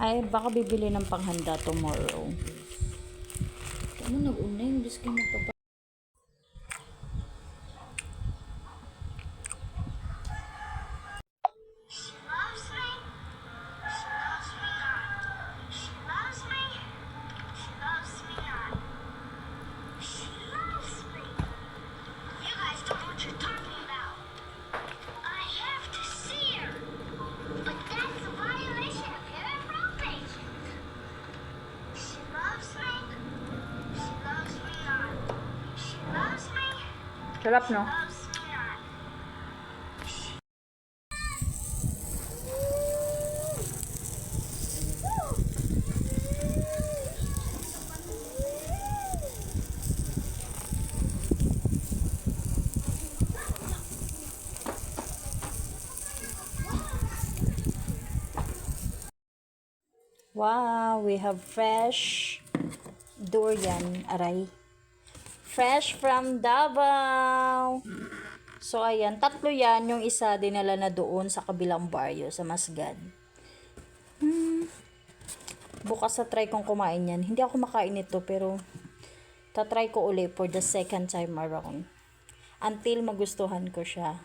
Ay, baka bibili ng panghanda tomorrow. Ano nag-una yung biskin na sarap, no? Wow, we have fresh durian, aray. Fresh from Davao. So, ayan, tatlo yan. Yung isa, dinala na doon sa kabilang baryo, sa Masgad. Bukas sa try kong kumain yan. Hindi ako makain ito, pero tatry ko uli for the second time around. Until magustuhan ko siya.